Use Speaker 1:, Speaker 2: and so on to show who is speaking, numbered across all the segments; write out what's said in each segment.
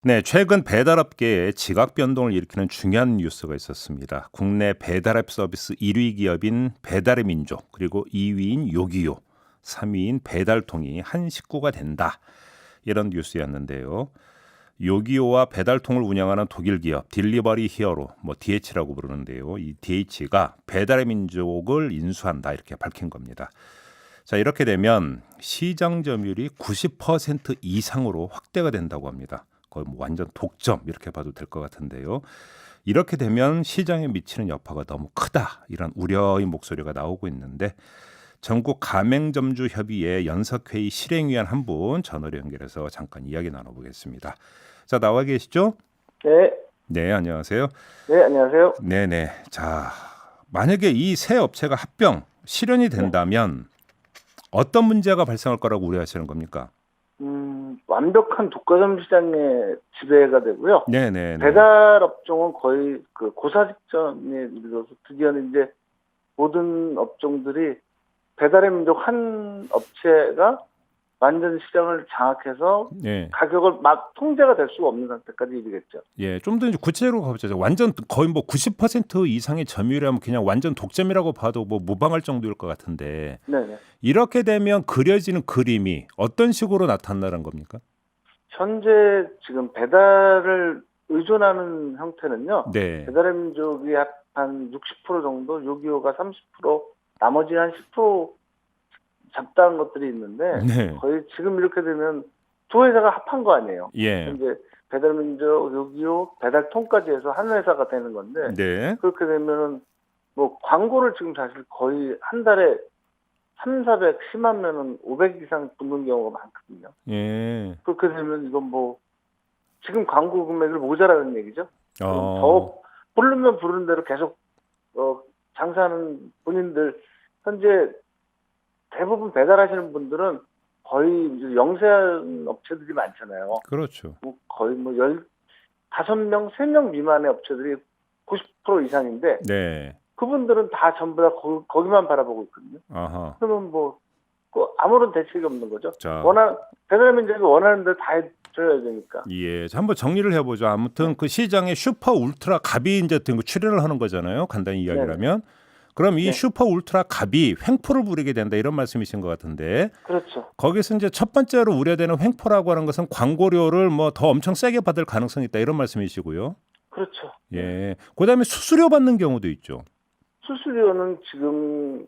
Speaker 1: 네, 최근 배달업계에 지각 변동을 일으키는 중요한 뉴스가 있었습니다. 국내 배달앱 서비스 1위 기업인 배달의 민족, 그리고 2위인 요기요, 3위인 배달통이 한 식구가 된다. 이런 뉴스였는데요. 요기요와 배달통을 운영하는 독일 기업 딜리버리 히어로, DH라고 부르는데요. 이 DH가 배달의 민족을 인수한다 이렇게 밝힌 겁니다. 자, 이렇게 되면 시장 점유율이 90% 이상으로 확대가 된다고 합니다. 거의 완전 독점 이렇게 봐도 될 것 같은데요. 이렇게 되면 시장에 미치는 여파가 너무 크다 이런 우려의 목소리가 나오고 있는데 전국 가맹점주 협의회 연석회의 실행위원 한 분 전화로 연결해서 잠깐 이야기 나눠보겠습니다. 자, 나와 계시죠?
Speaker 2: 네,
Speaker 1: 네, 안녕하세요.
Speaker 2: 네, 안녕하세요.
Speaker 1: 네네. 자, 만약에 이 세 업체가 합병 실현이
Speaker 2: 네.
Speaker 1: 된다면 어떤 문제가 발생할 거라고 우려하시는 겁니까?
Speaker 2: 완벽한 독과점 시장의 지배가 되고요.
Speaker 1: 네네네.
Speaker 2: 배달 업종은 거의 그 고사 직전에 이르러서 드디어는 이제 모든 업종들이 배달의 민족 한 업체가 완전 시장을 장악해서
Speaker 1: 예,
Speaker 2: 가격을 막 통제가 될 수가 없는 상태까지 이르겠죠.
Speaker 1: 예, 좀 더 이제 구체적으로 가보자죠. 완전 거의 90% 이상의 점유율이라면 그냥 완전 독점이라고 봐도 무방할 정도일 것 같은데
Speaker 2: 네네.
Speaker 1: 이렇게 되면 그려지는 그림이 어떤 식으로 나타나는 겁니까?
Speaker 2: 현재 지금 배달을 의존하는 형태는요.
Speaker 1: 네,
Speaker 2: 배달의 민족이 한 60% 정도, 요기요가 30%, 나머지 한 10% 잡다한 것들이 있는데
Speaker 1: 네,
Speaker 2: 거의 지금 이렇게 되면 두 회사가 합한 거 아니에요.
Speaker 1: 예,
Speaker 2: 현재 배달민족, 요기요, 배달통까지 해서 한 회사가 되는 건데
Speaker 1: 네,
Speaker 2: 그렇게 되면은 뭐 광고를 지금 사실 거의 한 달에 3,400, 심하면은 500 이상 붙는 경우가 많거든요.
Speaker 1: 예,
Speaker 2: 그렇게 되면 이건 뭐 지금 광고 금액을 모자라는 얘기죠. 그럼 더 부르면 부르는 대로 계속 장사하는 본인들 현재 대부분 배달하시는 분들은 거의 이제 영세한 업체들이 많잖아요.
Speaker 1: 그렇죠.
Speaker 2: 뭐 거의 15명, 3명 미만의 업체들이 90% 이상인데
Speaker 1: 네,
Speaker 2: 그분들은 다 전부 다 거기만 바라보고 있거든요.
Speaker 1: 아하,
Speaker 2: 그러면 그 아무런 대책이 없는 거죠.
Speaker 1: 자,
Speaker 2: 배달 민족이 원하는 대로 다 해줘야 되니까.
Speaker 1: 예, 자, 한번 정리를 해보죠. 아무튼 그 시장에 슈퍼 울트라 갑이 이제 출연을 하는 거잖아요. 간단히 이야기를
Speaker 2: 네네.
Speaker 1: 하면. 그럼 이
Speaker 2: 네,
Speaker 1: 슈퍼 울트라 갑이 횡포를 부리게 된다 이런 말씀이신 것 같은데
Speaker 2: 그렇죠.
Speaker 1: 거기서 이제 첫 번째로 우려되는 횡포라고 하는 것은 광고료를 더 엄청 세게 받을 가능성이 있다 이런 말씀이시고요.
Speaker 2: 그렇죠.
Speaker 1: 예, 그다음에 수수료 받는 경우도 있죠.
Speaker 2: 수수료는 지금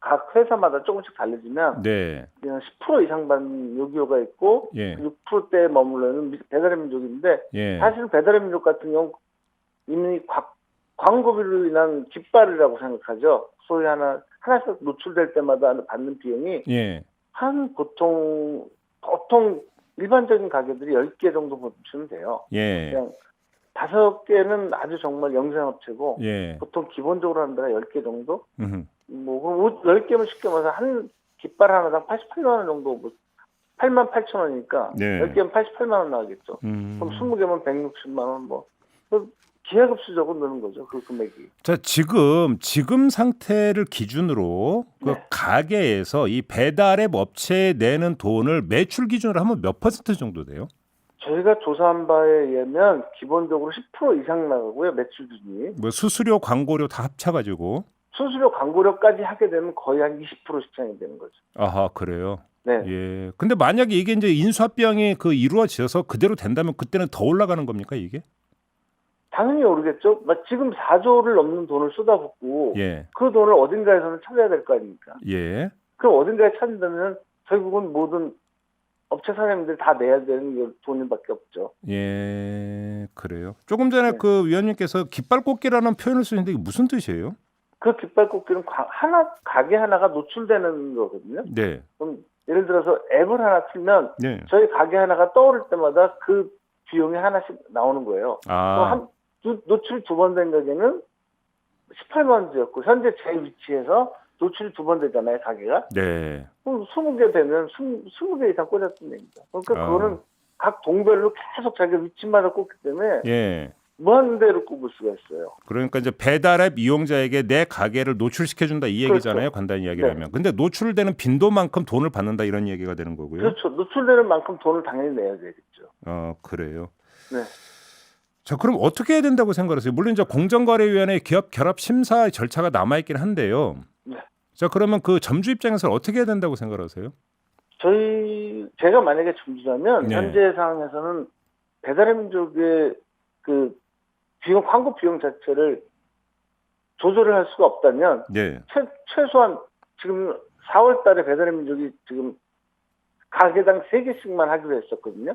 Speaker 2: 각 회사마다 조금씩 다르지만
Speaker 1: 네,
Speaker 2: 그냥 10% 이상 받는 요기요가 있고
Speaker 1: 예,
Speaker 2: 6%대에 머물러는 배달의 민족인데
Speaker 1: 예,
Speaker 2: 사실 배달의 민족 같은 경우 이미 광고비로 인한 깃발이라고 생각하죠. 소위 하나씩 노출될 때마다 받는 비용이
Speaker 1: 예,
Speaker 2: 한 보통 일반적인 가게들이 10개 정도 보시면 돼요.
Speaker 1: 예,
Speaker 2: 그냥 5개는 아주 정말 영세업체고
Speaker 1: 예,
Speaker 2: 보통 기본적으로 하는 데가 10개 정도?
Speaker 1: 음흠,
Speaker 2: 뭐 10개면 쉽게 말해서 한 깃발 하나당 88만 원 정도 8만 8천 원이니까
Speaker 1: 네,
Speaker 2: 10개면 88만 원 나가겠죠. 그럼 20개면 160만 원 기하급수적으로 느는 거죠. 그 금액이.
Speaker 1: 자, 지금 상태를 기준으로 그
Speaker 2: 네.
Speaker 1: 가게에서 이 배달앱 업체에 내는 돈을 매출 기준으로 하면 몇 퍼센트 정도 돼요?
Speaker 2: 저희가 조사한 바에 의하면 기본적으로 10% 이상 나가고요. 매출 기준이.
Speaker 1: 수수료, 광고료 다 합쳐가지고.
Speaker 2: 수수료 광고료까지 하게 되면 거의 한 20% 시장이 되는 거죠.
Speaker 1: 아하, 그래요.
Speaker 2: 네.
Speaker 1: 예. 근데 만약에 이게 이제 인수합병이 이루어져서 그대로 된다면 그때는 더 올라가는 겁니까 이게?
Speaker 2: 당연히 오르겠죠. 지금 4조를 넘는 돈을 쏟아붓고
Speaker 1: 예.
Speaker 2: 그 돈을 어딘가에서는 찾아야 될 거 아닙니까?
Speaker 1: 예.
Speaker 2: 그럼 어딘가에 찾는다면 결국은 모든 업체 사장님들이 다 내야 되는 게 돈밖에 없죠.
Speaker 1: 예. 그래요. 조금 전에
Speaker 2: 네.
Speaker 1: 그 위원님께서 깃발꽂기라는 표현을 쓰는데 이게 무슨 뜻이에요?
Speaker 2: 그 깃발꽂기는 가게 하나가 노출되는 거거든요.
Speaker 1: 네.
Speaker 2: 그럼 예를 들어서 앱을 하나 틀면
Speaker 1: 네.
Speaker 2: 저희 가게 하나가 떠오를 때마다 그 비용이 하나씩 나오는 거예요.
Speaker 1: 아.
Speaker 2: 노출이 2번 된 가게는 18만 원이었고 현재 제 위치에서 노출이 2번 되잖아요, 가게가.
Speaker 1: 네.
Speaker 2: 그럼 20개 되면 20개 이상 꽂았던 얘기입니다. 그러니까 그거는 각 동별로 계속 자기 위치마다 꽂기 때문에
Speaker 1: 예.
Speaker 2: 무한대로 꼽을 수가 있어요.
Speaker 1: 그러니까 이제 배달앱 이용자에게 내 가게를 노출시켜준다 이 얘기잖아요.
Speaker 2: 그렇죠.
Speaker 1: 간단히 이야기를
Speaker 2: 네.
Speaker 1: 하면. 근데 노출되는 빈도만큼 돈을 받는다 이런 얘기가 되는 거고요.
Speaker 2: 그렇죠. 노출되는 만큼 돈을 당연히 내야 되겠죠.
Speaker 1: 그래요.
Speaker 2: 네.
Speaker 1: 자, 그럼 어떻게 해야 된다고 생각하세요? 물론 이제 공정거래위원회 기업 결합 심사 절차가 남아 있긴 한데요.
Speaker 2: 네.
Speaker 1: 자, 그러면 그 점주 입장에서는 어떻게 해야 된다고 생각하세요?
Speaker 2: 제가 만약에 점주라면
Speaker 1: 네.
Speaker 2: 현재 상황에서는 배달의 민족의 그 광고 비용 자체를 조절을 할 수가 없다면
Speaker 1: 네.
Speaker 2: 최소한 지금 4월 달에 배달의 민족이 지금 가게당 3개씩만 하기로 했었거든요.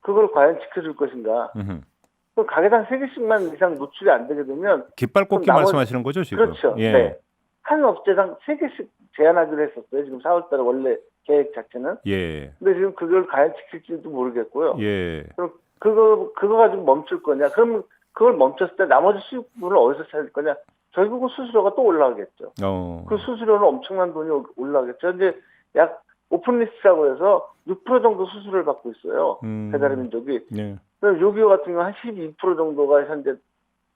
Speaker 2: 그걸 과연 지켜줄 것인가. 그럼 가게당 3개씩만 이상 노출이 안 되게 되면
Speaker 1: 깃발 꽂기 말씀하시는 거죠, 지금?
Speaker 2: 그렇죠.
Speaker 1: 예.
Speaker 2: 네. 한 업체당 3개씩 제한하기로 했었어요. 지금 4월 달에 원래 계획 자체는.
Speaker 1: 예.
Speaker 2: 근데 지금 그걸 과연 지킬지도 모르겠고요.
Speaker 1: 예.
Speaker 2: 그럼 그거 가지고 멈출 거냐? 그러면 그걸 멈췄을 때 나머지 수익분을 어디서 찾을 거냐? 결국은 수수료가 또 올라가겠죠. 그 수수료는 엄청난 돈이 올라가겠죠. 현재 약 오픈리스트라고 해서 6% 정도 수수료를 받고 있어요. 배달의 민족이.
Speaker 1: 네.
Speaker 2: 그럼 요기요 같은 경우 한 12% 정도가 현재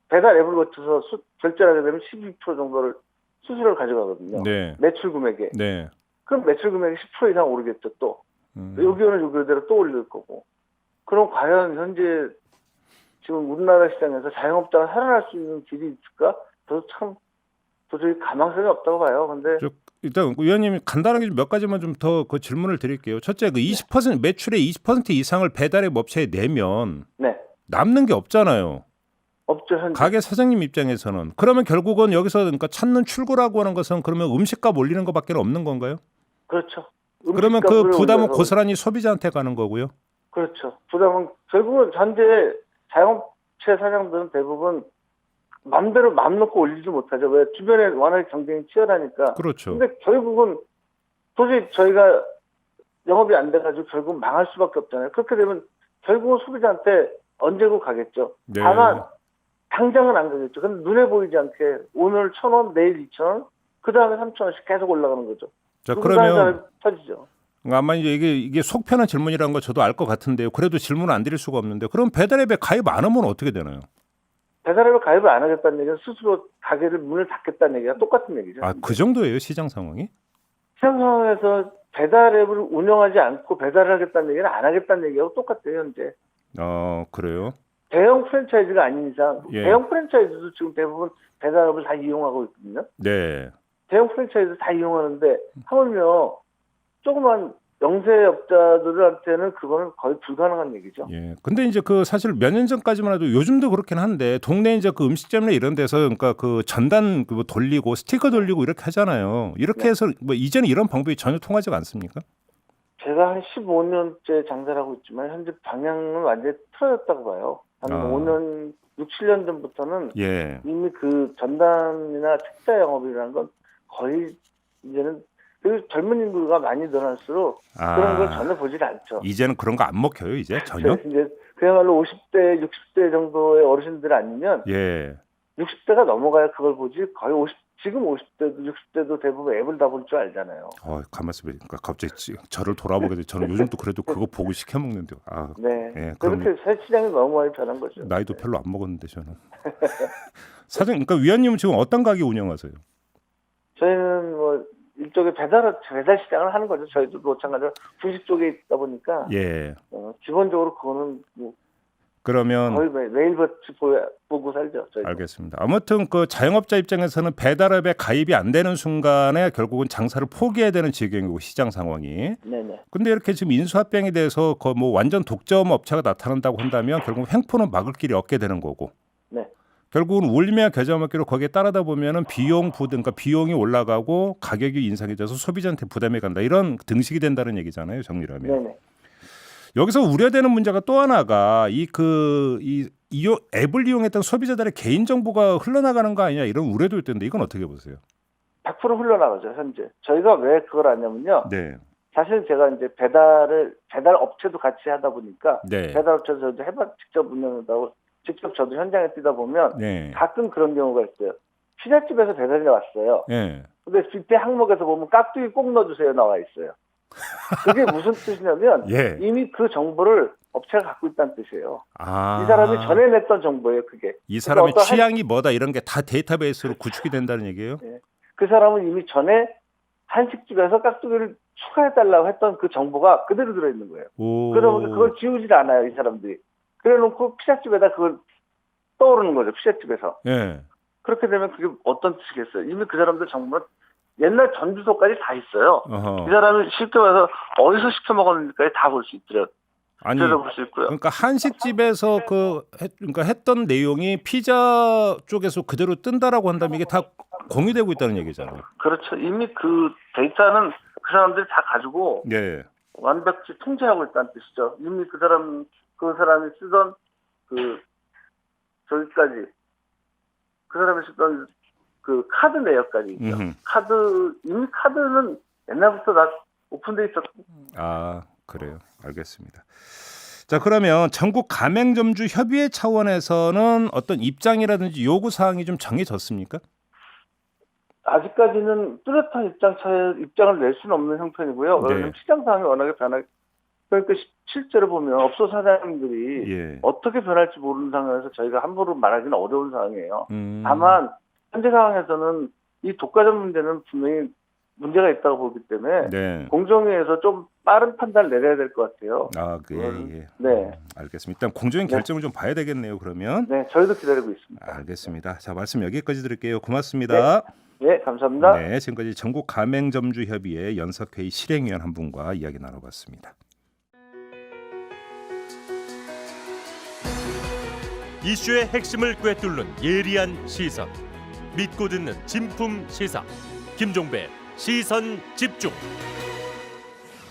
Speaker 2: 배달 앱을 거쳐서 결제를 하게 되면 12% 정도를 수수료를 가져가거든요.
Speaker 1: 네.
Speaker 2: 매출 금액에.
Speaker 1: 네.
Speaker 2: 그럼 매출 금액이 10% 이상 오르겠죠, 또. 요기요는 요기요대로 또 올릴 거고. 그럼 과연 현재 지금 우리나라 시장에서 자영업자가 살아날 수 있는 길이 있을까? 저도 참 도저히 가망성이 없다고 봐요. 근데
Speaker 1: 일단 위원님이 간단하게 몇 가지만 좀 더 그 질문을 드릴게요. 첫째, 그 20% 매출의 20% 이상을 배달앱 업체에 내면
Speaker 2: 네.
Speaker 1: 남는 게 없잖아요.
Speaker 2: 없죠, 현재.
Speaker 1: 가게 사장님 입장에서는. 그러면 결국은 여기서 그러니까 찾는 출구라고 하는 것은 그러면 음식값 올리는 것밖에 없는 건가요?
Speaker 2: 그렇죠.
Speaker 1: 그러면 그 부담은
Speaker 2: 올려서.
Speaker 1: 고스란히 소비자한테 가는 거고요.
Speaker 2: 그렇죠. 부담은 결국은 현재 자영업체 사장들은 대부분 마음대로 마음 놓고 올리지 못하죠. 왜? 주변에 워낙 경쟁이 치열하니까.
Speaker 1: 그렇죠.
Speaker 2: 근데 결국은 도저히 저희가 영업이 안 돼가지고 결국 망할 수밖에 없잖아요. 그렇게 되면 결국은 소비자한테 언제고 가겠죠.
Speaker 1: 네.
Speaker 2: 다만 당장은 안 가겠죠. 근데 눈에 보이지 않게 오늘 1,000원, 내일 2,000원, 그 다음에 3,000원씩 계속 올라가는 거죠.
Speaker 1: 자, 그러면
Speaker 2: 터지죠.
Speaker 1: 아마 이제 이게 속 편한 질문이라는 거 저도 알 것 같은데요. 그래도 질문을 안 드릴 수가 없는데, 그럼 배달앱에 가입 안 하면 어떻게 되나요?
Speaker 2: 배달앱을 가입을 안 하겠다는 얘기는 스스로 가게를 문을 닫겠다는 얘기가 똑같은 얘기죠.
Speaker 1: 아, 그 정도예요, 시장 상황이?
Speaker 2: 시장 상황에서 배달앱을 운영하지 않고 배달을 하겠다는 얘기는 안 하겠다는 얘기하고 똑같아요, 현재.
Speaker 1: 그래요?
Speaker 2: 대형 프랜차이즈가 아닌 이상,
Speaker 1: 예.
Speaker 2: 대형 프랜차이즈도 지금 대부분 배달앱을 다 이용하고 있거든요.
Speaker 1: 네.
Speaker 2: 대형 프랜차이즈 다 이용하는데 하물며 조그만 영세업자들한테는 그거는 거의 불가능한 얘기죠.
Speaker 1: 예. 근데 이제 그 사실 몇 년 전까지만 해도 요즘도 그렇긴 한데 동네 이제 그 음식점이나 이런 데서 그러니까 그 전단 그 돌리고 스티커 돌리고 이렇게 하잖아요. 이렇게
Speaker 2: 네.
Speaker 1: 해서 뭐 이제는 이런 방법이 전혀 통하지가 않습니까?
Speaker 2: 제가 한 15년째 장사를 하고 있지만 현재 방향은 완전히 틀어졌다고 봐요. 한 5년, 6, 7년 전부터는
Speaker 1: 예.
Speaker 2: 이미 그 전단이나 책자 영업이라는 건 거의 이제는 그 젊은 인구가 많이 늘어날수록 그런 걸 전혀 보질 않죠.
Speaker 1: 이제는 그런 거 안 먹혀요, 이제 전혀?
Speaker 2: 이제 그야말로 50대, 60대 정도의 어르신들 아니면
Speaker 1: 예.
Speaker 2: 60대가 넘어가야 그걸 보지 거의 지금 50대도 60대도 대부분 앱을 다 볼 줄 알잖아요.
Speaker 1: 가만 있어보니까 갑자기 저를 돌아보게 돼. 저는 요즘 또 그래도 그거 보고 시켜 먹는데.
Speaker 2: 네.
Speaker 1: 예,
Speaker 2: 그렇게 새 시장이 너무 많이 변한 거죠.
Speaker 1: 나이도 별로 안 먹었는데 저는. 사장님, 그러니까 위원님은 지금 어떤 가게 운영하세요?
Speaker 2: 저희는 뭐 일종의 배달 시장을 하는 거죠. 저희도 마찬가지로 분식 쪽에 있다 보니까
Speaker 1: 예.
Speaker 2: 기본적으로 그거는 뭐
Speaker 1: 그러면
Speaker 2: 거의 매일같이 보고 살죠. 저희도.
Speaker 1: 알겠습니다. 아무튼 그 자영업자 입장에서는 배달앱에 가입이 안 되는 순간에 결국은 장사를 포기해야 되는 지경이고 시장 상황이.
Speaker 2: 네네.
Speaker 1: 근데 이렇게 지금 인수합병에 대해서 뭐 완전 독점 업체가 나타난다고 한다면 결국 횡포는 막을 길이 없게 되는 거고.
Speaker 2: 네.
Speaker 1: 결국은 울림이나 겨자먹기로 거기에 따르다 보면은 그러니까 비용이 올라가고 가격이 인상이 돼서 소비자한테 부담이 간다. 이런 등식이 된다는 얘기잖아요, 정리하면.
Speaker 2: 네네.
Speaker 1: 여기서 우려되는 문제가 또 하나가 이 앱을 이용했던 소비자들의 개인 정보가 흘러나가는 거 아니냐 이런 우려도 있던데 이건 어떻게 보세요?
Speaker 2: 100% 흘러나가죠, 현재. 저희가 왜 그걸 하냐면요.
Speaker 1: 네.
Speaker 2: 사실 제가 이제 배달 업체도 같이 하다 보니까
Speaker 1: 네.
Speaker 2: 배달 업체도 저도 직접 운영한다고 직접 저도 현장에 뛰다 보면
Speaker 1: 네.
Speaker 2: 가끔 그런 경우가 있어요. 피자집에서 배달이 왔어요.
Speaker 1: 네.
Speaker 2: 근데 뷔페 항목에서 보면 깍두기 꼭 넣어주세요 나와 있어요. 그게 무슨 뜻이냐면
Speaker 1: 예.
Speaker 2: 이미 그 정보를 업체가 갖고 있다는 뜻이에요.
Speaker 1: 아.
Speaker 2: 이 사람이 전에 냈던 정보예요, 그게.
Speaker 1: 이 사람의 취향이 뭐다 이런 게 다 데이터베이스로 구축이 된다는 얘기예요?
Speaker 2: 네. 그 사람은 이미 전에 한식집에서 깍두기를 추가해달라고 했던 그 정보가 그대로 들어있는 거예요. 그러면 그걸 지우질 않아요, 이 사람들이. 그래놓고 피자집에다 그걸 떠오르는 거죠. 피자집에서.
Speaker 1: 예.
Speaker 2: 그렇게 되면 그게 어떤 뜻이겠어요? 이미 그 사람들 정말 옛날 전주소까지 다 있어요.
Speaker 1: 어허.
Speaker 2: 이 사람이 쉽게 와서 어디서 시켜 먹었는지까지 다 볼 수 있더래요.
Speaker 1: 아니
Speaker 2: 들여다볼 수 있고요.
Speaker 1: 그러니까 한식집에서 그러니까 했던 내용이 피자 쪽에서 그대로 뜬다라고 한다면 이게 다 공유되고 있다는 얘기잖아요.
Speaker 2: 그렇죠. 이미 그 데이터는 그 사람들이 다 가지고
Speaker 1: 예.
Speaker 2: 완벽히 통제하고 있다는 뜻이죠. 이미 그 사람이 쓰던 저기까지 그 사람이 쓰던 그 카드 내역까지 있죠. 이미 카드는 옛날부터 다 오픈돼 있었고.
Speaker 1: 아, 그래요. 알겠습니다. 자, 그러면 전국 가맹점주 협의회 차원에서는 어떤 입장이라든지 요구 사항이 좀 정해졌습니까?
Speaker 2: 아직까지는 뚜렷한 입장을 낼 수는 없는 형편이고요.
Speaker 1: 네.
Speaker 2: 왜냐하면 시장 상황이 워낙에 그러니까 실제로 보면 업소 사장님들이
Speaker 1: 예.
Speaker 2: 어떻게 변할지 모르는 상황에서 저희가 함부로 말하기는 어려운 상황이에요. 다만
Speaker 1: 다만
Speaker 2: 현재 상황에서는 이 독과점 문제는 분명히 문제가 있다고 보기 때문에
Speaker 1: 네.
Speaker 2: 공정위에서 좀 빠른 판단을 내려야 될 것 같아요.
Speaker 1: 아, 예.
Speaker 2: 네.
Speaker 1: 알겠습니다. 일단 공정위 결정을 좀 봐야 되겠네요. 그러면.
Speaker 2: 네, 저희도 기다리고 있습니다.
Speaker 1: 알겠습니다. 자, 말씀 여기까지 드릴게요. 고맙습니다.
Speaker 2: 네, 감사합니다.
Speaker 1: 네, 지금까지 전국 가맹점주 협의회 연석회의 실행위원 한 분과 이야기 나눠봤습니다.
Speaker 3: 이슈의 핵심을 꿰뚫는 예리한 시선, 믿고 듣는 진품 시사 김종배 시선 집중.